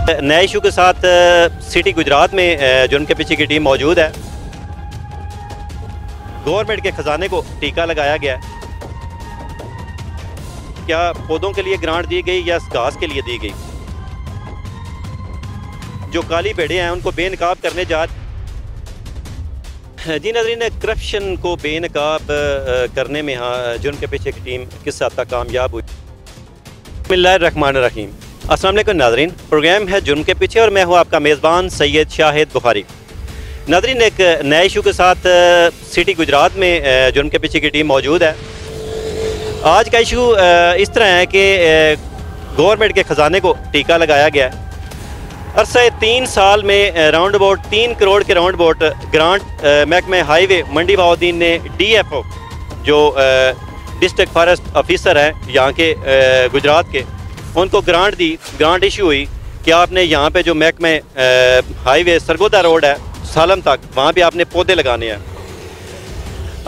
नए इशू के साथ सिटी गुजरात में जुर्म के पीछे की टीम मौजूद है। गवर्नमेंट के खजाने को टीका लगाया गया। क्या पौधों के लिए ग्रांट दी गई या घास के लिए दी गई? जो काली भेड़ें हैं उनको बेनकाब करने जा जी नाज़रीन, करप्शन को बेनकाब करने में जुर्म के पीछे की टीम किस हद तक कामयाब हुई। बिस्मिल्लाहिर्रहमानिर्रहीम। अस्सलाम वालेकुम नाज़रीन, प्रोग्राम है जुर्म के पीछे और मैं हूँ आपका मेज़बान सैयद शाहिद बुखारी। नाज़रीन, एक नए इशू के साथ सिटी गुजरात में जुर्म के पीछे की टीम मौजूद है। आज का इशू इस तरह है कि गवर्नमेंट के ख़जाने को टीका लगाया गया है। अरसे 3 साल में राउंड अबाउट 3 करोड़ के राउंड अबाउट ग्रांट महकमे हाईवे मंडी बहाउद्दीन ने DFO जो डिस्ट्रिक्ट फॉरेस्ट ऑफिसर हैं यहाँ के गुजरात के, उनको ग्रांट दी। ग्रांट इशू हुई कि आपने यहाँ पे जो महकमे हाईवे सरगोदा रोड है सालम तक, वहाँ पे आपने पौधे लगाने हैं।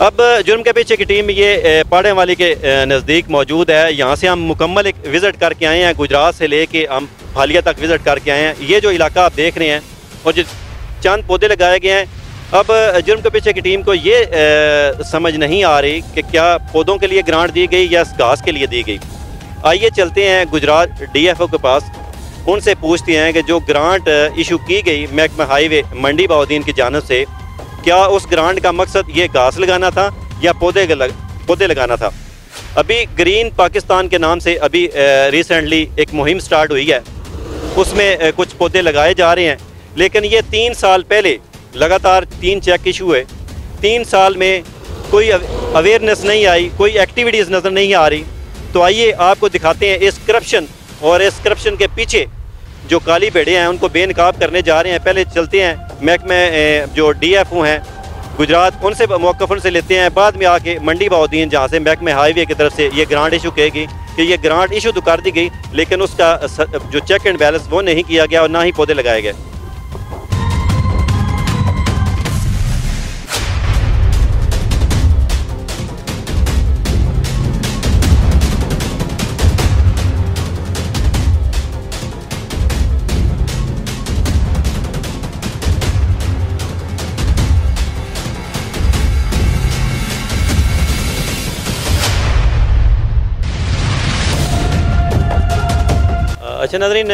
अब जुर्म के पीछे की टीम ये पाड़े वाली के नज़दीक मौजूद है। यहाँ से हम मुकम्मल एक विज़िट करके आए हैं। गुजरात से लेके हम फालिया तक विज़िट करके आए हैं। ये जो इलाका आप देख रहे हैं और जो चंद पौधे लगाए गए हैं, अब जुर्म के पीछे की टीम को ये समझ नहीं आ रही कि क्या पौधों के लिए ग्रांट दी गई या घास के लिए दी गई। आइए चलते हैं गुजरात DFO के पास, उनसे पूछते हैं कि जो ग्रांट इशू की गई महकमा हाईवे मंडी बहाउद्दीन की जानिब से, क्या उस ग्रांट का मकसद ये घास लगाना था या पौधे लगाना था। अभी ग्रीन पाकिस्तान के नाम से अभी रिसेंटली एक मुहिम स्टार्ट हुई है, उसमें कुछ पौधे लगाए जा रहे हैं। लेकिन ये 3 साल पहले लगातार 3 चेक इशू हुए। 3 साल में कोई अवेयरनेस नहीं आई, कोई एक्टिविटीज़ नज़र नहीं आ रही। तो आइए आपको दिखाते हैं इस करप्शन और इस करप्शन के पीछे जो काली भेड़ें हैं उनको बेनकाब करने जा रहे हैं। पहले चलते हैं महकमे जो DFO हैं गुजरात, उनसे मौक़िफ़ उनसे लेते हैं। बाद में आके मंडी बहाउद्दीन जहाँ से महकमे हाईवे की तरफ से ये ग्रांट इशू कहेगी कि ये ग्रांट इशू तो कर दी गई, लेकिन उसका जो चेक एंड बैलेंस वो नहीं किया गया और ना ही पौधे लगाए गए। अच्छा नाज़रीन,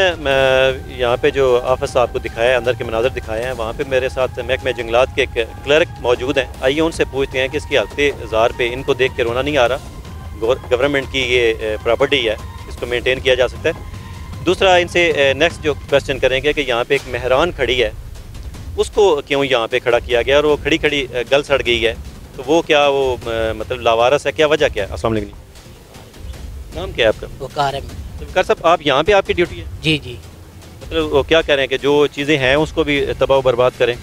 यहाँ पे जो ऑफिस आपको दिखाया है, अंदर के मनाज़र दिखाए हैं, वहाँ पे मेरे साथ महकमे जंगलात के एक क्लर्क मौजूद हैं। आइए उनसे पूछते हैं कि इसकी हालत ज़ार पे इनको देख के रोना नहीं आ रहा। गवर्नमेंट की ये प्रॉपर्टी है, इसको मेंटेन किया जा सकता है। दूसरा, इनसे नेक्स्ट जो क्वेश्चन करेंगे कि यहाँ पे एक मेहरान खड़ी है, उसको क्यों यहाँ पे खड़ा किया गया और वो खड़ी खड़ी गल सड़ गई है, तो वो क्या वो मतलब लावारस है, क्या वजह क्या है? अस्सलाम वालेकुम। नाम क्या है आपका? वकार है। तो वकार साहब, आप यहाँ पे आपकी ड्यूटी है? जी जी। मतलब वो क्या कह रहे हैं कि जो चीज़ें हैं उसको भी तबाह बर्बाद करें?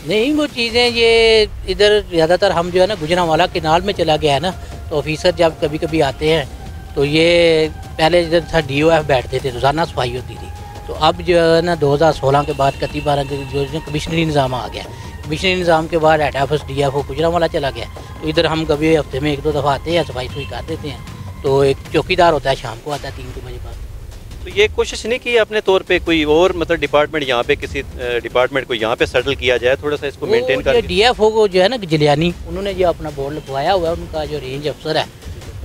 नहीं, वो चीज़ें ये इधर ज़्यादातर हम जो है ना गुजरांवाला केनाल में चला गया है ना, तो ऑफिसर जब कभी कभी आते हैं तो ये पहले इधर था DOF बैठते थे, रोज़ाना सफाई होती थी। तो अब जो है ना 2016 के बाद 31/12 के जो कमिश्नरी निज़ाम आ गया। कमिश्नरी निज़ाम के बाद हेड ऑफिस DFO गुजरांवाला चला गया। तो इधर हम कभी हफ्ते में 1-2 दफ़ा आते हैं, सफाई सुई कर देते हैं। तो एक चौकीदार होता है, शाम को आता है 3 बजे बाद। तो ये कोशिश नहीं की अपने तौर पे कोई और मतलब डिपार्टमेंट यहाँ पे किसी डिपार्टमेंट को यहाँ पे सेटल किया जाए, थोड़ा सा इसको मेंटेन कर? DFO को जो है ना जलियानी, उन्होंने जो अपना बोर्ड लगवाया हुआ है, उनका जो रेंज अफसर है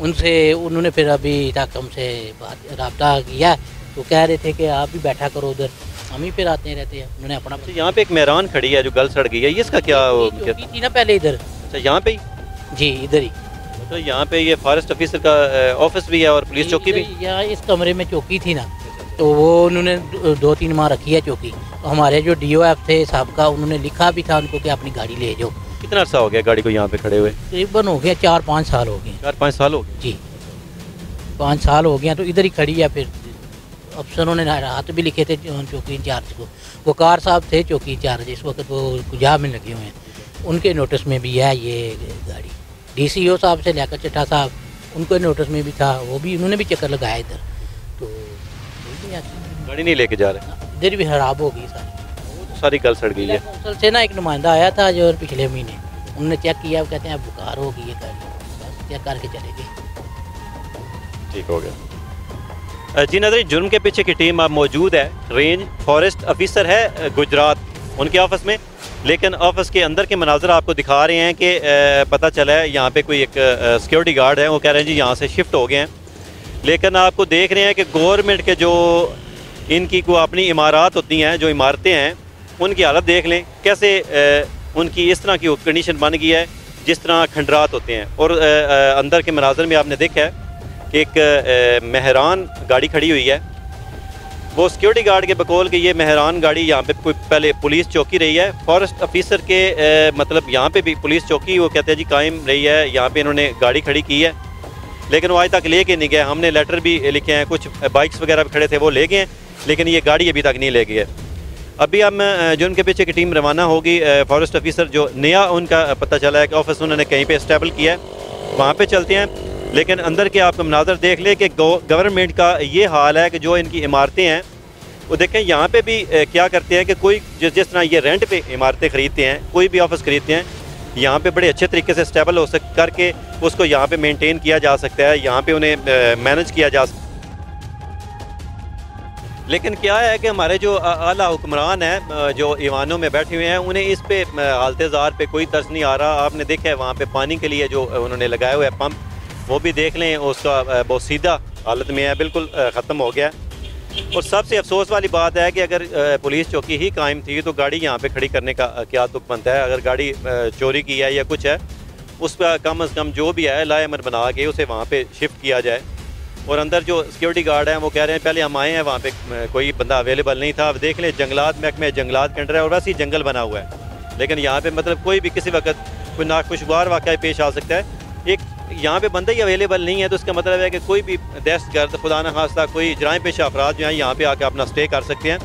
उनसे उन्होंने फिर अभी तक हमसे रब्ता किया। तो कह रहे थे कि आप भी बैठा करो उधर, हम ही फिर आते रहते हैं। उन्होंने अपना यहाँ पे एक मेहरान खड़ी है जो गल सड़ गई है, ये इसका क्या थी ना पहले इधर? अच्छा, यहाँ पे ही? जी, इधर ही। तो यहाँ पे ये फॉरेस्ट ऑफिसर का ऑफिस भी है और पुलिस चौकी भी? यहाँ इस कमरे में चौकी थी ना, तो वो उन्होंने 2-3 माह रखी है चौकी। तो हमारे जो DOF थे साहब का, उन्होंने लिखा भी था उनको कि अपनी गाड़ी ले जाओ। कितना अर्सा हो गया गाड़ी को यहाँ पे खड़े हुए? तकरीबन हो गया 4-5 साल हो गए। 4-5 साल हो गए? जी, 5 साल हो गया। तो इधर ही खड़ी है। फिर अफसरों ने हाथ भी लिखे थे चौकी इंचार्ज को। वकार साहब थे चौकी इंचार्ज, इस वक्त वो पंजाब में लगे हुए हैं, उनके नोटिस में भी है ये गाड़ी। DCO साहब से लेकर चट्टा साहब, उनको नोटिस में भी था, वो भी उन्होंने भी चक्कर लगाया इधर। तो गाड़ी नहीं लेके जा रहे? इधर भी खराब हो गई सारी गल सड़ गई है। कौंसल से ना एक नुमाइंदा आया था जो पिछले महीने, उन्होंने चेक किया, वो कहते हैं बुखार हो गई है गाड़ी, बस चेक करके चले गए। ठीक हो गया। जी नाज़रीन, जुर्म के पीछे की टीम अब मौजूद है। रेंज फॉरेस्ट ऑफिसर है गुजरात, उनके ऑफिस में, लेकिन ऑफिस के अंदर के मनाजर आपको दिखा रहे हैं कि पता चला है यहाँ पे कोई एक सिक्योरिटी गार्ड है, वो कह रहे हैं जी यहाँ से शिफ्ट हो गए हैं। लेकिन आपको देख रहे हैं कि गवर्नमेंट के जो इनकी को अपनी इमारत होती हैं, जो इमारतें हैं, उनकी हालत देख लें कैसे उनकी इस तरह की कंडीशन बन गई है जिस तरह खंडरात होते हैं। और अंदर के मनाजर में आपने देखा है कि एक मेहरान गाड़ी खड़ी हुई है। वो सिक्योरिटी गार्ड के बकौल कि ये मेहरान गाड़ी यहाँ पे कोई पहले पुलिस चौकी रही है। फॉरेस्ट ऑफिसर के मतलब यहाँ पे भी पुलिस चौकी वो कहते हैं जी कायम रही है, यहाँ पे इन्होंने गाड़ी खड़ी की है, लेकिन वो आज तक ले के नहीं गए। हमने लेटर भी लिखे हैं, कुछ बाइक्स वगैरह भी खड़े थे वो ले गए हैं, लेकिन ये गाड़ी अभी तक नहीं ले गई है। अभी हम जो उनके पीछे की टीम रवाना होगी, फॉरेस्ट ऑफिसर जो नया उनका पता चला है कि ऑफिस उन्होंने कहीं पे इस्टेबल किया है, वहाँ पे चलते हैं। लेकिन अंदर के आपको मनाजर देख ले कि गवर्नमेंट का ये हाल है कि जो इनकी इमारतें हैं वो देखें। यहाँ पे भी क्या करते हैं कि कोई जिस तरह ये रेंट पे इमारतें ख़रीदते हैं, कोई भी ऑफिस ख़रीदते हैं, यहाँ पे बड़े अच्छे तरीके से स्टेबल हो करके उसको यहाँ पे मेंटेन किया जा सकता है, यहाँ पे उन्हें मैनेज किया जा सकता है। लेकिन क्या है कि हमारे जो आला हुक्मरान हैं, जो ईवानों में बैठे हुए हैं, उन्हें इस पे हालत-ए-ज़ार पे कोई तरस नहीं आ रहा। आपने देखा है वहाँ पे पानी के लिए जो उन्होंने लगाया हुआ है पंप, वो भी देख लें, उसका बहुत सीधा हालत में है, बिल्कुल ख़त्म हो गया। और सबसे अफसोस वाली बात है कि अगर पुलिस चौकी ही कायम थी तो गाड़ी यहाँ पे खड़ी करने का क्या तुक बनता है। अगर गाड़ी चोरी की है या कुछ है, उस पर कम अज़ कम जो भी है लाएमर बना के उसे वहाँ पे शिफ्ट किया जाए। और अंदर जो सिक्योरिटी गार्ड हैं वो कह रहे हैं पहले हम आए हैं, वहाँ पे कोई बंदा अवेलेबल नहीं था। अब देख लें, जंगलात महकमे जंगलात के अंडर है और वैसे ही जंगल बना हुआ है, लेकिन यहाँ पे मतलब कोई भी किसी वक्त कोई नाखुशगवार वाक़या पेश आ सकता है। एक यहाँ पे बंदा ही अवेलेबल नहीं है तो इसका मतलब है कि कोई भी दहशतगर्द, खुदा न खास्ता कोई जराइम पेशा अफराद जो हैं यहाँ पे आके अपना स्टे कर सकते हैं।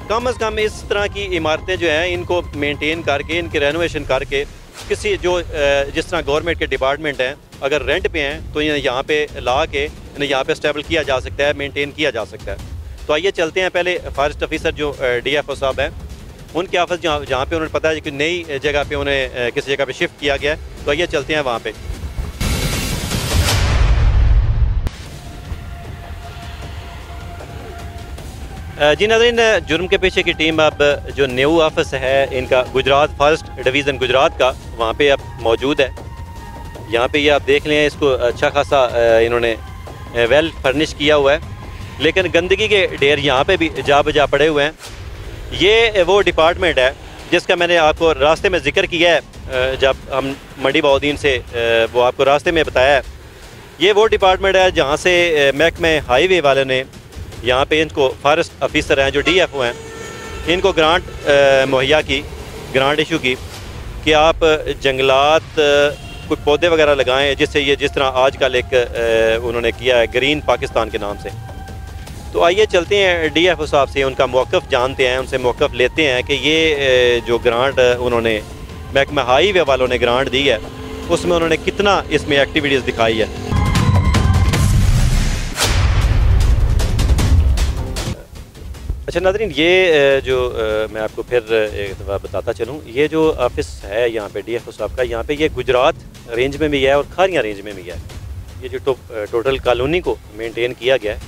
कम अज़ कम इस तरह की इमारतें जो हैं इनको मेंटेन करके, इनकी रेनोवेशन करके, किसी जो जिस तरह गवर्नमेंट के डिपार्टमेंट हैं अगर रेंट पे हैं तो यहाँ पे ला के इन्हें यहाँ पे स्टेबल किया जा सकता है, मेंटेन किया जा सकता है। तो आइए चलते हैं पहले फॉरेस्ट ऑफिसर जो DFO साहब हैं उनके ऑफिस जहाँ पे उन्हें पता है कि नई जगह पे उन्हें किसी जगह पे शिफ्ट किया गया है, तो आइए चलते हैं वहाँ पे। जी नाज़रीन, जुर्म के पीछे की टीम अब जो न्यू ऑफिस है इनका गुजरात फॉरेस्ट डिवीज़न गुजरात का, वहाँ पे अब मौजूद है। यहाँ पे ये आप देख लें, इसको अच्छा खासा इन्होंने वेल फर्निश किया हुआ है, लेकिन गंदगी के ढेर यहाँ पे भी जा बजा पड़े हुए हैं। ये वो डिपार्टमेंट है जिसका मैंने आपको रास्ते में ज़िक्र किया है जब हम मंडी बहाउद्दीन से, वो आपको रास्ते में बताया है। ये वो डिपार्टमेंट है जहाँ से महकमे हाईवे वाले ने यहाँ पे इनको फॉरेस्ट ऑफिसर हैं जो DFO हैं, इनको ग्रांट मुहैया की, ग्रांट इशू की कि आप जंगलात कुछ पौधे वगैरह लगाएं, जिससे ये जिस तरह आजकल एक उन्होंने किया है ग्रीन पाकिस्तान के नाम से। तो आइए चलते हैं DFO साहब से, उनका मौक़िफ़ जानते हैं, उनसे मौक़िफ़ लेते हैं कि ये जो ग्रांट उन्होंने महकमा हाईवे वालों ने ग्रांट दी है उसमें उन्होंने कितना इसमें एक्टिविटीज़ दिखाई है। अच्छा नाज़रीन, ये जो मैं आपको फिर एक दफ़ा बताता चलूँ, ये जो ऑफिस है यहाँ पे DFO साहब का, यहाँ पे ये गुजरात रेंज में भी है और खारियाँ रेंज में भी है। ये जो टोटल कॉलोनी को मेंटेन किया गया है,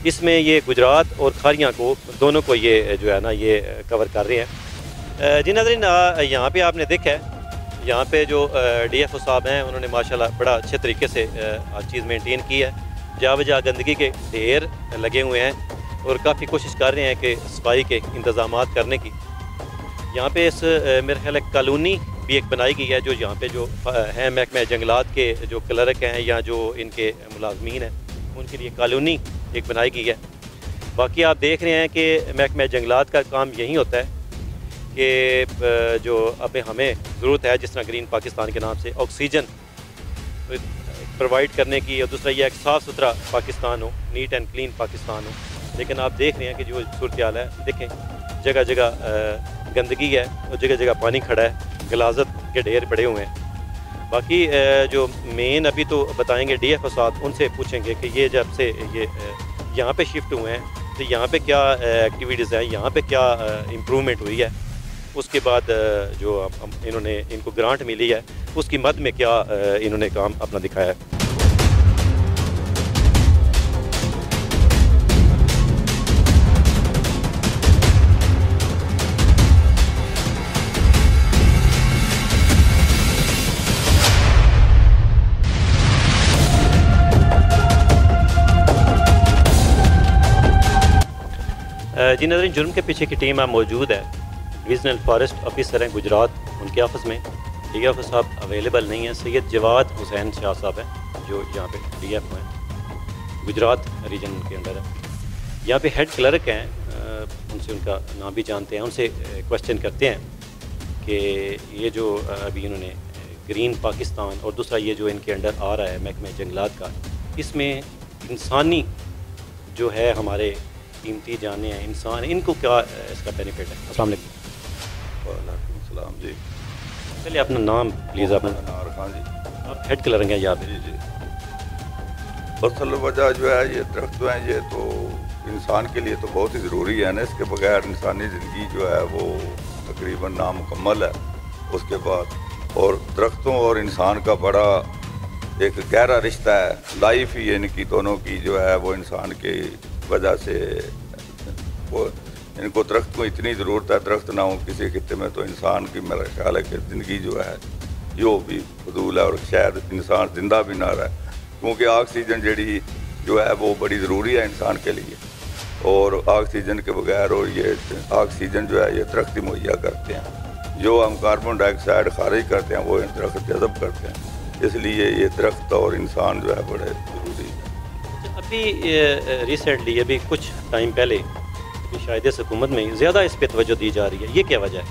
इसमें ये गुजरात और खारियाँ को दोनों को ये जो है ना ये कवर कर रहे हैं। जी नाज़रीन, यहाँ पे आपने देखा है, यहाँ पे जो DFO साहब हैं उन्होंने माशाल्लाह बड़ा अच्छे तरीके से हर चीज़ मेंटेन की है। जहाँ बजा गंदगी के ढेर लगे हुए हैं और काफ़ी कोशिश कर रहे हैं कि सफाई के इंतज़ामात करने की। यहाँ पे इस मेरे ख्याल कॉलोनी भी एक बनाई गई है, जो यहाँ पे जो हैं महकमा जंगलात के जो क्लर्क हैं या जो इनके मुलाजमीन हैं उनके लिए कॉलोनी एक बनाई गई है। बाकी आप देख रहे हैं कि महकमा जंगलात का काम यही होता है कि जो अब हमें ज़रूरत है जिस तरह ग्रीन पाकिस्तान के नाम से ऑक्सीजन प्रोवाइड करने की, और दूसरा यह एक साफ़ सुथरा पाकिस्तान हो, नीट एंड क्लीन पाकिस्तान हो। लेकिन आप देख रहे हैं कि जो सूरत हाल है, देखें जगह जगह गंदगी है और जगह जगह पानी खड़ा है, गलाजत के ढेर पड़े हुए हैं। बाकी जो मेन अभी तो बताएंगे DFO साहब, उनसे पूछेंगे कि ये जब से ये यहाँ पे शिफ्ट हुए हैं तो यहाँ पे क्या एक्टिविटीज़ हैं, यहाँ पे क्या इम्प्रूवमेंट हुई है, उसके बाद जो इन्होंने इनको ग्रांट मिली है उसकी मद में क्या इन्होंने काम अपना दिखाया है। जी नाज़रीन, जुर्म के पीछे की टीम अब मौजूद है। डिविजनल फॉरेस्ट ऑफिसर हैं गुजरात, उनके ऑफिस में DF साहब अवेलेबल नहीं है। सैयद जवाद हुसैन शाह साहब हैं जो यहाँ पे DF हैं, गुजरात रीजन के अंडर है। यहाँ पे हेड क्लर्क हैं, उनसे उनका नाम भी जानते हैं, उनसे क्वेश्चन करते हैं कि ये जो अभी इन्होंने ग्रीन पाकिस्तान और दूसरा ये जो इनके अंडर आ रहा है महकमे जंगलात का, इसमें इंसानी जो है हमारे कीमती जाने हैं इंसान, इनको क्या इसका बेनिफिट है? अस्सलाम वालेकुम। सलाम जी। चलिए अपना नाम प्लीज़। अपना नार खान जी। आप हेड क्लर्क हैं यहाँ पे? जी जी। असल वजह जो है ये दरख्त हैं, ये तो इंसान के लिए तो बहुत ही ज़रूरी है ना, इसके बगैर इंसानी ज़िंदगी जो है वो तकरीबन नामुकम्मल है। उसके बाद और दरख्तों और इंसान का बड़ा एक गहरा रिश्ता है, लाइफ ही इनकी दोनों की जो है वो इंसान की वजह से वो इनको दरख्त को इतनी ज़रूरत है। दरख्त ना हो किसी खिते में तो इंसान की मेरा ख्याल है कि ज़िंदगी जो है यो भी फजूल है और शायद इंसान ज़िंदा भी ना रहे, क्योंकि ऑक्सीजन जड़ी जो है वो बड़ी ज़रूरी है इंसान के लिए। और ऑक्सीजन के बगैर और ये ऑक्सीजन जो है ये दरख्त ही मुहैया करते हैं। जो हम कार्बन डाइऑक्साइड खारिज करते हैं वो दरख्त जज़ब करते हैं, इसलिए ये दरख्त और इंसान जो है बड़े ज़रूरी है। अभी रिसेंटली अभी कुछ टाइम पहले अभी शायद इस हुकूमत में ज़्यादा इस पर तवज्जो दी जा रही है, ये क्या वजह है?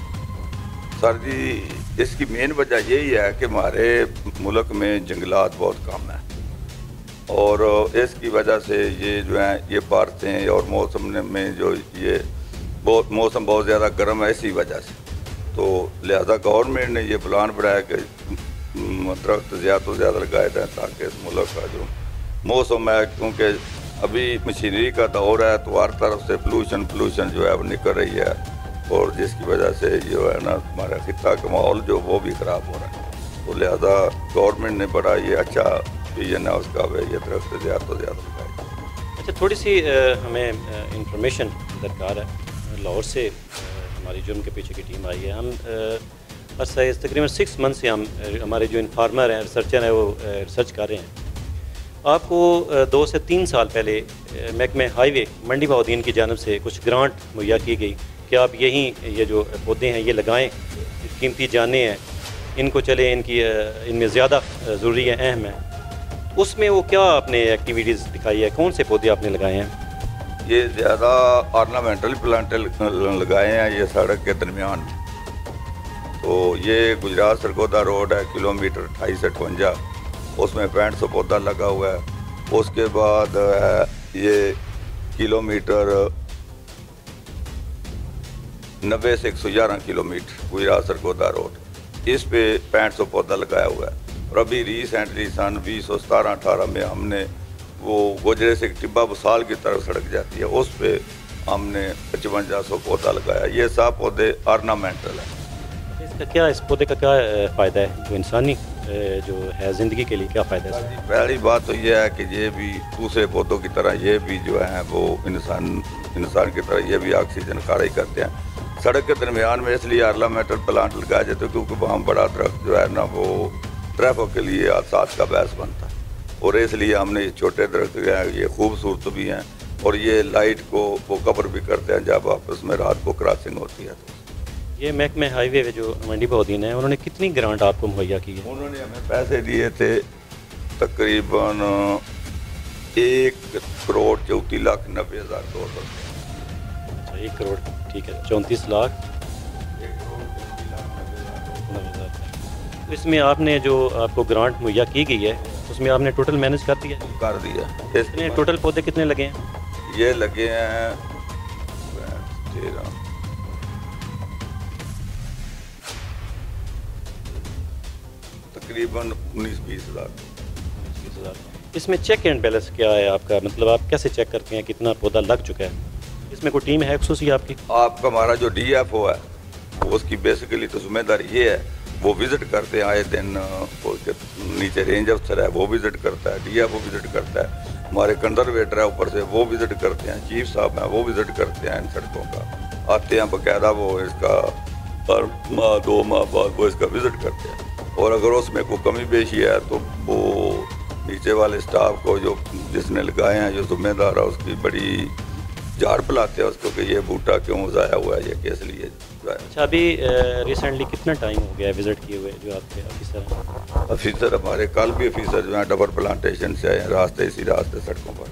सर जी, इसकी मेन वजह यही है कि हमारे मुल्क में जंगलात बहुत कम हैं और इसकी वजह से ये जो है ये बारिशें और मौसम में जो ये मौसम बहुत ज़्यादा गर्म है, इसी वजह से तो लिहाजा गवर्नमेंट ने ये प्लान बनाया कि दरख्त ज़्यादा से ज़्यादा लगाए जाएँ ताकि इस मुल्क का जो मौसम है, क्योंकि अभी मशीनरी का दौर है तो हर तरफ से पोलूशन जो है वो निकल रही है और जिसकी वजह से जो है ना हमारा खिता का माहौल जो वो भी ख़राब हो रहा है। तो लिहाजा गवर्नमेंट ने बड़ा ये अच्छा विजन है उसका, वे ये दरख्त ज़्यादा से ज़्यादा लगाए। अच्छा, थोड़ी सी हमें इंफॉर्मेशन दरकार है। लाहौर से हमारी जुर्म के पीछे की टीम आई है। हम अर्सा तकरीबन 6 मंथ से हम हमारे जो इन्फार्मर हैं, रिसर्चर हैं, वो रिसर्च कर रहे हैं। आपको 2 से 3 साल पहले महकमे हाईवे मंडी बहाउद्दीन की जानब से कुछ ग्रांट मुहैया की गई कि आप यहीं ये जो पौधे हैं ये लगाएं, कीमती जाने हैं, इनको चले, इनकी इनमें ज़्यादा ज़रूरी है, अहम है। उसमें वो क्या आपने एक्टिविटीज़ दिखाई है, कौन से पौधे आपने लगाए हैं? ये ज़्यादा ऑर्नामेंटल प्लांट लगाए हैं ये सड़क के दरमियान में। तो ये गुजरात सरगोदा रोड है, किलोमीटर 28 से 58, उसमें 6500 पौधा लगा हुआ है। उसके बाद ये किलोमीटर 90 से 111 किलोमीटर गुजरात सरगोदा रोड, इस पे 6500 पौधा लगाया हुआ है। और अभी रिसेंटली सन 2017-18 में हमने वो गोजरे से टिब्बा बसाल की तरफ सड़क जाती है, उस पे हमने 5500 पौधा लगाया। ये सब पौधे ऑर्नामेंटल है। इसका क्या, इस पौधे का क्या फ़ायदा है जो इंसानी जो है ज़िंदगी के लिए क्या फ़ायदा है? पहली बात तो ये है कि ये भी दूसरे पौधों की तरह ये भी जो है वो इंसान की तरह ये भी ऑक्सीजन खारिज करते हैं। सड़क के दरमियान में इसलिए ऑर्नामेंटल प्लांट लगाए जाते हैं क्योंकि वहाँ बड़ा दरख्त जो है ना वो ट्रैफिक के लिए हादसात का बायस बनता है, और इसलिए हमने ये छोटे दरख्त जो हैं ये खूबसूरत भी हैं और ये लाइट को वो कवर भी करते हैं जब आपस में रात को क्रॉसिंग होती है। तो ये महकमे हाईवे जो मंडी बहाउद्दीन है, उन्होंने कितनी ग्रांट आपको मुहैया की है? उन्होंने हमें पैसे दिए थे तकरीबन 1,34,90,200। अच्छा, 1 करोड़, ठीक है, 34 लाख। तो इसमें आपने जो आपको ग्रांट मुहैया की गई है उसमें आपने टोटल मैनेज कर दिया? कर दिया। इसमें टोटल पौधे कितने लगे हैं? ये लगे हैं 13 तकरीबन 19-20 हज़ार। इसमें चेक एंड बैलेंस क्या है आपका, मतलब आप कैसे चेक करते हैं कितना पौधा लग चुका है? इसमें कोई टीम है खुसूसी आपकी? आपका हमारा जो DFO है वो उसकी बेसिकली तो जिम्मेदारी ये है, वो विज़िट करते हैं आए दिन। उसके नीचे रेंज अफसर है वो विज़िट करता है, DFO विज़िट करता है, हमारे कंजर्वेटर है ऊपर से वो विज़िट करते हैं, चीफ साहब हैं वो विज़िट करते हैं इन सड़कों का, आते हैं बाकायदा वो इसका हर माह 2 माह बाद वो इसका विज़िट करते हैं। और अगर उसमें कोई कमी पेशी है तो वो नीचे वाले स्टाफ को जो जिसने लगाए हैं जो जिम्मेदार है उसकी बड़ी झाड़ पिलाते हैं उसको कि ये बूटा क्यों ज़ाया हुआ है, ये किस लिए। अच्छा, अभी रिसेंटली कितना टाइम हो गया विज़िट किए हुए जो आपके ऑफिसर हैं? ऑफिसर हमारे कल भी ऑफिसर जो हैं डबर प्लांटेशन से आए हैं, रास्ते इसी रास्ते सड़कों पर।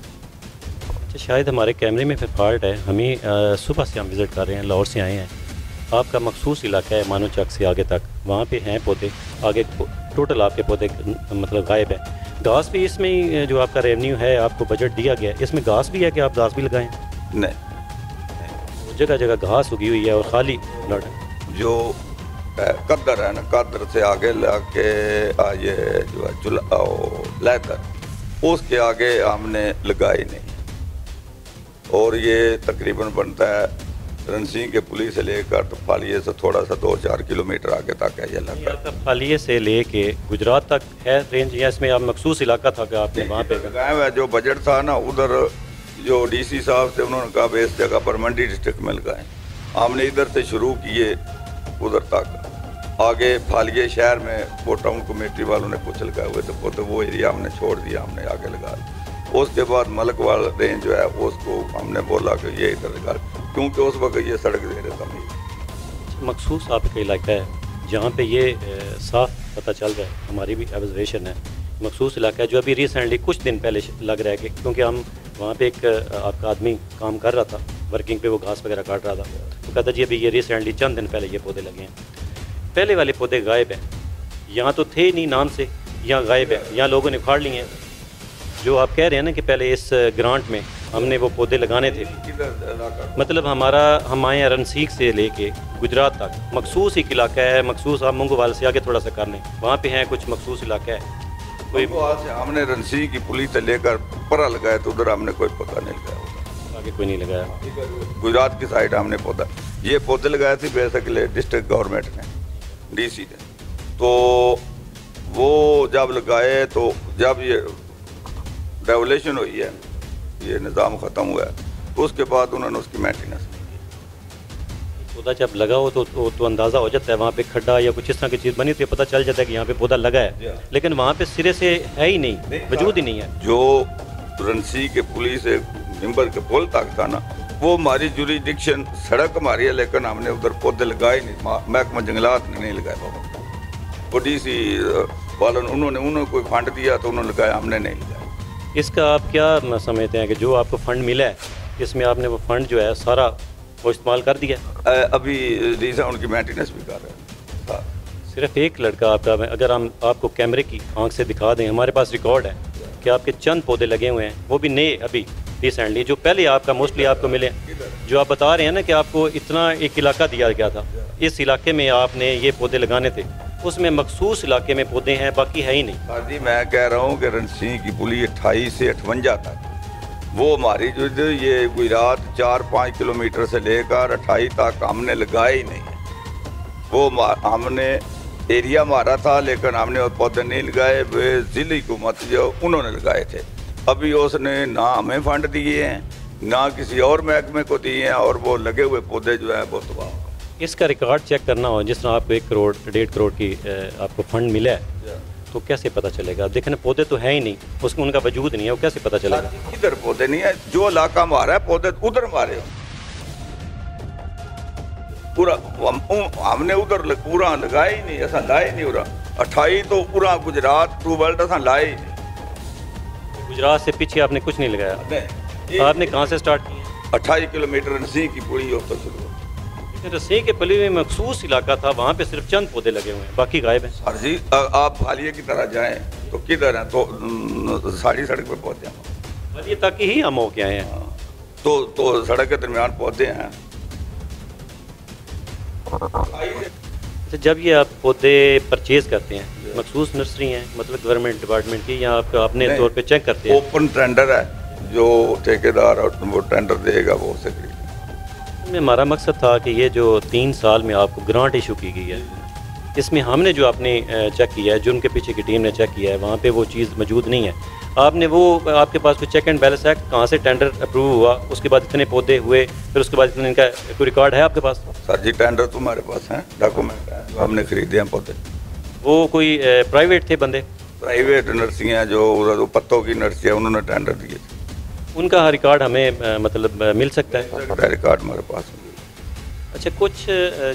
अच्छा, शायद हमारे कैमरे में फिर फॉल्ट है। हमें सुबह से हम विज़िट कर रहे हैं, लाहौर से आए हैं। आपका मखसूस इलाका है मानो चक से आगे तक, वहाँ पे हैं पौधे, आगे टोटल आपके पौधे मतलब गायब है। घास भी इसमें ही जो आपका रेवेन्यू है, आपको बजट दिया गया है, इसमें घास भी है कि आप घास भी लगाएं? नहीं, जगह जगह घास उगी हुई है और खाली प्लॉट है। जो कदर है ना, कदर से आगे लाके ये जो है चूल्हा लहकर, उसके आगे हमने लगाई नहीं। और ये तकरीबन बनता है रनसिंह के पुलिस से लेकर तो फालिये से थोड़ा सा 2-4 किलोमीटर आगे तक है ये इलाका। फालिये से लेके गुजरात तक है रेंज, या इसमें आप मखसूस इलाका था कि आपने वहाँ पे लगाया हुआ? जो बजट था ना उधर, जो डीसी साहब थे उन्होंने कहा इस जगह पर मंडी डिस्ट्रिक्ट में लगाएं। हमने इधर से शुरू किए उधर तक, आगे फालिये शहर में वो टाउन कमेटी वालों ने कुछ लगाए हुए थे तो वो एरिया हमने छोड़ दिया, हमने आगे लगा। उसके बाद मलकवाल रेंज जो है उसको हमने बोला कि ये इधर लगा, क्योंकि उस वक्त ये सड़क दे रहे थे। मखसूस आपका इलाका है जहाँ पे ये साफ पता चल रहा है, हमारी भी ऑब्जर्वेशन है, मखसूस इलाका है जो अभी रिसेंटली कुछ दिन पहले लग रहा है कि क्योंकि हम वहाँ पे एक आपका आदमी काम कर रहा था वर्किंग पे, वो घास वगैरह काट रहा था, तो कहता जी अभी ये रिसेंटली चंद दिन पहले ये पौधे लगे हैं। पहले वाले पौधे गायब हैं, यहाँ तो थे नहीं नाम से, यहाँ गायब है, यहाँ लोगों ने उखाड़ लिए हैं। जो आप कह रहे हैं ना कि पहले इस ग्रांट में हमने वो पौधे लगाने थे, मतलब हम आए हैं रनसीख से लेके गुजरात तक, मखसूस एक इलाका है। मखसूस आप मंगोवाल से आगे थोड़ा सा कर लें, वहाँ पे हैं कुछ मखसूस इलाका है। कोई हमने रनसीख की पुलिस से लेकर परा लगाया तो उधर हमने कोई पौधा नहीं लगाया, आगे कोई नहीं लगाया। गुजरात की साइड हमने ये पौधे लगाए थे बेसिकली डिस्ट्रिक्ट गवर्नमेंट ने, डीसी ने। तो वो जब लगाए तो जब ये रेवोल्यूशन हुई है, ये निज़ाम ख़त्म हुआ है, तो उसके बाद उन्होंने उसकी मेंटेनेंस नहीं की। पौधा जब लगा हो तो अंदाज़ा हो जाता है, वहाँ पे खड्डा या कुछ इस तरह की चीज़ बनी तो पता चल जाता है कि यहाँ पे पौधा लगा है, लेकिन वहाँ पे सिरे से है ही नहीं, वजूद ही नहीं है। जो रनसी के पुलिस मेंबर के पुल तक था ना, वो हमारी जुरिडिक्शन सड़क हमारी है, लेकिन हमने उधर पौधे लगाए नहीं, महकमा जंगलात ने नहीं लगाए बाबा। वो डीसी वालों उन्होंने कोई फंड दिया तो उन्होंने लगाया, हमने नहीं लगाया। इसका आप क्या समझते हैं कि जो आपको फ़ंड मिला है इसमें आपने वो फ़ंड जो है सारा वो इस्तेमाल कर दिया? अभी रीज़न उनकी मेंटेनेंस भी कर रहे हैं। सिर्फ एक लड़का आपका, अगर हम आपको कैमरे की आंख से दिखा दें, हमारे पास रिकॉर्ड है कि आपके चंद पौधे लगे हुए हैं, वो भी नए अभी रिसेंटली, जो पहले आपका मोस्टली आपको मिले, जो आप बता रहे हैं ना कि आपको इतना एक इलाका दिया गया था, इस इलाके में आपने ये पौधे लगाने थे, उसमें मखसूस इलाके में पौधे हैं, बाकी है ही नहीं। सर जी मैं कह रहा हूँ कि रनसिंह की पुली 28 से 58 तक, वो हमारी जो ये गुजरात 4-5 किलोमीटर से लेकर 28 तक हमने लगाए ही नहीं है। वो हमने एरिया मारा था, लेकिन हमने वो पौधे नहीं लगाए, वे जिले हुकूमत जो उन्होंने लगाए थे। अभी उसने ना हमें फंड दिए हैं, ना किसी और महकमे को दिए हैं, और वो लगे हुए पौधे जो है वो तबाह। इसका रिकॉर्ड चेक करना हो, जिस तरह आपको 1 करोड़ 1.5 करोड़ की आपको फंड मिला है, तो कैसे पता चलेगा? देखें पौधे तो है ही नहीं, उसमें उनका वजूद नहीं है, वो कैसे पता चलेगा? इधर पौधे नहीं है, जो इलाका मारा है पौधे उधर मारे पूरा, हमने उधर पूरा लगाए ही नहीं, ऐसा लाए नहीं पूरा 28 तो पूरा गुजरात टू वर्ल्ड ऐसा लाए ही नहीं। गुजरात से पीछे आपने कुछ नहीं लगाया? आपने कहाँ से स्टार्ट किया? 28 किलोमीटर रनसी की पुली हो तो शुरू। रसी के पली में मखसूस इलाका था, वहाँ पे सिर्फ चंद पौधे लगे हुए हैं, बाकी गायब हैं। सर जी आप फालिये की तरह जाएं तो किधर हैं, तो सारी सड़क पे पौधे हैं, फालिये तक ही हम होके आए हैं। तो सड़क के दरमियान पौधे हैं। अच्छा, जब ये आप पौधे परचेज करते हैं, मखसूस नर्सरी हैं मतलब गवर्नमेंट डिपार्टमेंट की, या आप अपने तौर पे चेक करते हैं? ओपन टेंडर है, जो ठेकेदार वो टेंडर देगा वो उसे खरीदेगा। हमारा मकसद था कि ये जो 3 साल में आपको ग्रांट इशू की गई है, इसमें हमने जो आपने चेक किया है, जो उनके पीछे की टीम ने चेक किया है, वहाँ पे वो चीज़ मौजूद नहीं है। आपने वो, आपके पास कोई चेक एंड बैलेंस है, कहाँ से टेंडर अप्रूव हुआ, उसके बाद इतने पौधे हुए, फिर उसके बाद इतने, इनका कोई रिकॉर्ड है आपके पास? सर जी टेंडर तुम्हारे पास हैं, डॉक्यूमेंट है, जो हमने खरीदे हैं पौधे। वो कोई प्राइवेट थे बंदे? प्राइवेट नर्सरियाँ जो पत्तों की नर्सरी है, उन्होंने टेंडर दिए थे। उनका रिकॉर्ड हमें मतलब मिल सकता है? रिकॉर्ड हमारे पास है। अच्छा, कुछ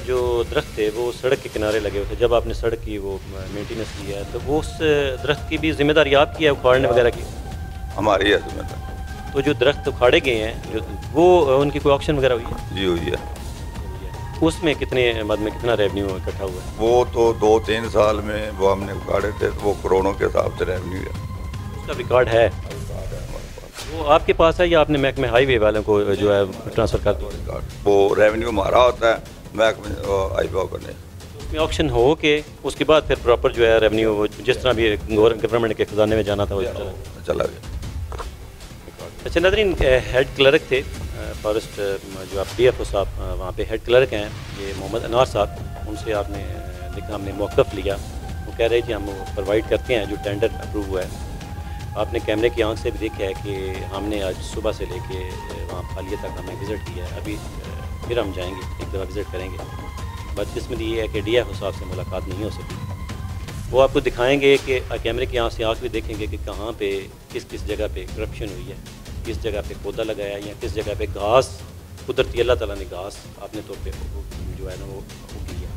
जो दरख्त थे वो सड़क के किनारे लगे हुए थे, जब आपने सड़क की वो मेंटेनेंस की है तो वो उस दरख्त की भी जिम्मेदारी आपकी है उखाड़ने वगैरह की? हमारी है जिम्मेदारी। तो जो दरख्त उखाड़े गए हैं जो वो उनकी कोई ऑक्शन वगैरह हुई है? जी हुई है। उसमें कितने मद में कितना रेवेन्यू इकट्ठा हुआ है? वो तो 2-3 साल में वो हमने उखाड़े थे, तो वो करोड़ों के हिसाब से रेवेन्यू है। उसका रिकॉर्ड है? वो आपके पास है या आपने महकमे हाईवे वालों को जो है ट्रांसफ़र कर दिया? वो रेवेन्यू हमारा होता है, महकमे हाईवे का नहीं। उसमें ऑक्शन हो के उसके बाद फिर प्रॉपर जो है रेवेन्यू वो जिस तरह भी गवर्नमेंट के खजाने में जाना था वो चला गया। अच्छा नाज़रीन, हेड क्लर्क थे फॉरेस्ट, जो आप DFO साहब वहाँ पे हेड क्लर्क हैं, ये मोहम्मद अनार साहब, उनसे आपने लिखा, हमने मौक़िफ़ लिया। वो कह रहे थे हम वो प्रोवाइड करते हैं जो टेंडर अप्रूव हुआ है। आपने कैमरे की आंख से भी देखा है कि हमने आज सुबह से लेके वहाँ फालिया तक हमने विज़िट किया है। अभी फिर हम जाएंगे, एक दफ़ा विज़िट करेंगे। बदकिस्मती ये है कि DFO साहब से मुलाकात नहीं हो सकी। वो आपको दिखाएंगे कि कैमरे की आंख से आंख भी देखेंगे कि कहाँ पे किस किस जगह पे करप्शन हुई है, किस जगह पे पौधा लगाया या किस जगह पे घास, कुदरती अल्लाह ताला ने घास अपने तौर पे जो है ना वो उगी है।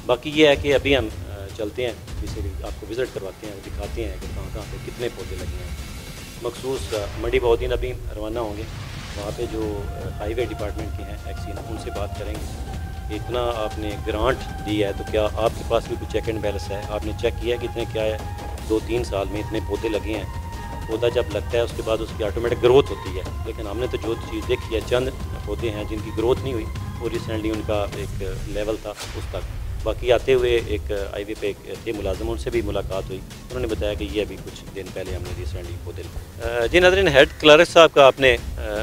बाकी ये है कि अभी हम चलते हैं, इसे आपको विज़िट करवाते हैं, दिखाते हैं कि कहाँ कहाँ पे कितने पौधे लगे हैं। मखसूस मंडी बहुद्दीन अभी रवाना होंगे, वहाँ पे जो हाईवे डिपार्टमेंट के हैं एक्सीन, उनसे बात करेंगे। इतना आपने ग्रांट दी है तो क्या आपके पास भी कुछ चेक एंड बैलेंस है? आपने चेक किया कि इतने क्या है 2-3 साल में इतने पौधे लगे हैं? पौधा जब लगता है उसके बाद उसकी ऑटोमेटिक ग्रोथ होती है, लेकिन हमने तो जो चीज़ देखी है, चंद पौधे हैं जिनकी ग्रोथ नहीं हुई, और रिसेंटली उनका एक लेवल था उस तक। बाकी आते हुए एक हाईवे पे थे मुलाजिम, उनसे भी मुलाकात हुई, उन्होंने बताया कि ये अभी कुछ दिन पहले हमने रिसेंटली पौधे जी नाज़रीन, हेड क्लर्क साहब का आपने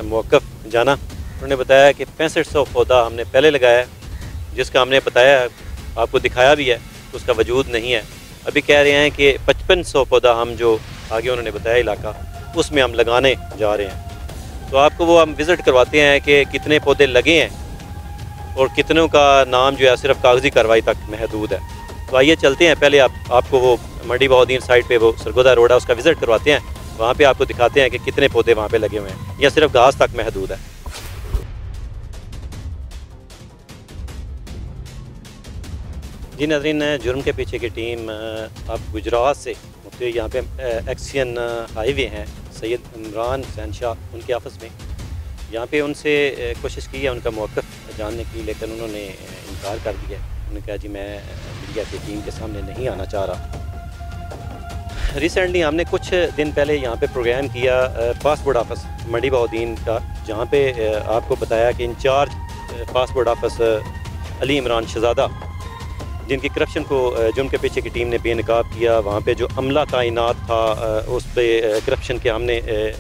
मौक़िफ़ जाना, उन्होंने बताया कि 6500 पौधा हमने पहले लगाया है, जिसका हमने बताया आपको दिखाया भी है, उसका वजूद नहीं है। अभी कह रहे हैं कि 5500 पौधा हम जो आगे उन्होंने बताया इलाका, उसमें हम लगाने जा रहे हैं। तो आपको वो हम विज़िट करवाते हैं कि कितने पौधे लगे हैं और कितनों का नाम जो है सिर्फ कागज़ी कार्रवाई तक महदूद है। तो आइए चलते हैं, पहले आपको वो मंडी बहुद्दीन साइड पे वो सरगोदा रोड है उसका विज़िट करवाते हैं, वहाँ पे आपको दिखाते हैं कि कितने पौधे वहाँ पे लगे हुए हैं या सिर्फ घास तक महदूद है। जी नाज़रीन, जुर्म के पीछे की टीम अब गुजरात से तो यहाँ पे एक्सियन हाईवे हैं, सैयद इमरान हुसैन शाह उनके ऑफिस में, यहाँ पे उनसे कोशिश की है उनका मौक़िफ़ जानने की, लेकिन उन्होंने इनकार कर दिया। उन्होंने कहा जी मैं मीडिया की टीम के सामने नहीं आना चाह रहा। रिसेंटली हमने कुछ दिन पहले यहाँ पे प्रोग्राम किया पासपोर्ट ऑफिस मंडी बहुद्दीन का, जहाँ पे आपको बताया कि incharge passport office Ali Imran Shahzada, जिनकी करप्शन को जुर्म के पीछे की टीम ने बेनकाब किया, वहाँ पे जो अमला तैनात था उस पर करप्शन के हमने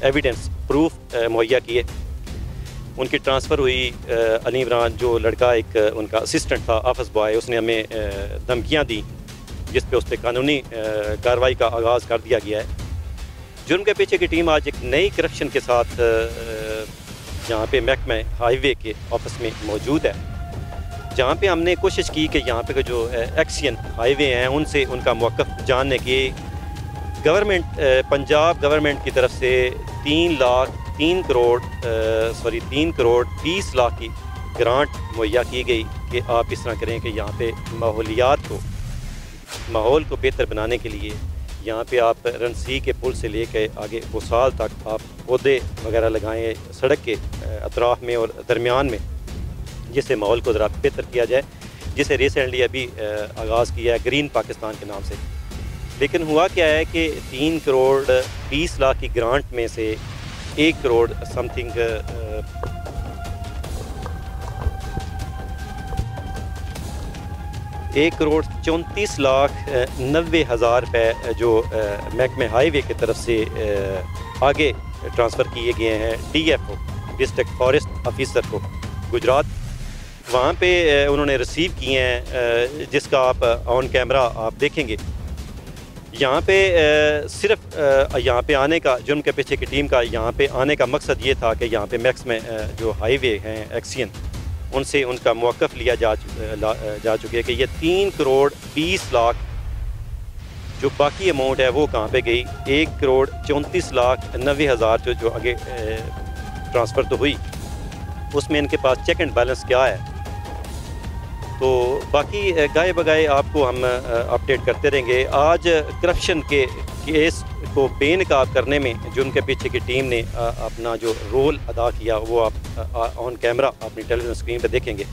एविडेंस प्रूफ मुहैया किए। उनकी ट्रांसफ़र हुई। अली इमरान जो लड़का एक उनका असिस्टेंट था, ऑफिस बॉय, उसने हमें धमकियाँ दी जिस पे उस पर कानूनी कार्रवाई का आगाज़ कर दिया गया है। जुर्म के पीछे की टीम आज एक नई करप्शन के साथ यहाँ पे महकमा हाईवे के ऑफिस में मौजूद है, जहाँ पे हमने कोशिश की कि यहाँ पे जो एक्सियन हाईवे हैं उनसे उनका मौक़िफ़ जानने की। गवर्नमेंट पंजाब गवर्नमेंट की तरफ से 3 करोड़ 20 लाख की ग्रांट मुहैया की गई कि आप इस तरह करें कि यहाँ पे माहौल को बेहतर बनाने के लिए यहाँ पे आप रनसी के पुल से लेकर आगे बोसाल तक आप पौधे वगैरह लगाएं सड़क के अतराफ़ में और दरमियान में, जिससे माहौल को ज़रा बेहतर किया जाए, जिसे रिसेंटली अभी आगाज़ किया है ग्रीन पाकिस्तान के नाम से। लेकिन हुआ क्या है कि 3 करोड़ 20 लाख की ग्रांट में से 1 करोड़ समथिंग 1,34,90,000 रुपये जो महकमे हाईवे की तरफ से आगे ट्रांसफ़र किए गए हैं DFO डिस्ट्रिक्ट फॉरेस्ट ऑफिसर को गुजरात। वहाँ पे उन्होंने रिसीव किए हैं, जिसका आप ऑन कैमरा आप देखेंगे। यहाँ पे सिर्फ यहाँ पे आने का, जुर्म के पीछे की टीम का यहाँ पे आने का मकसद ये था कि यहाँ पे मैक्स में जो हाईवे हैं एक्सियन, उनसे उनका मौक़िफ़ लिया जा चुके हैं कि ये 3 करोड़ 20 लाख जो बाकी अमाउंट है वो कहाँ पे गई, 1,34,90,000 जो आगे ट्रांसफ़र तो हुई, उसमें इनके पास चेक एंड बैलेंस क्या है। तो बाकी गाए बगाए आपको हम अपडेट करते रहेंगे। आज करप्शन के केस को बेनकाब करने में जो उनके पीछे की टीम ने अपना जो रोल अदा किया वो आप ऑन कैमरा अपनी टेलीविज़न स्क्रीन पर देखेंगे।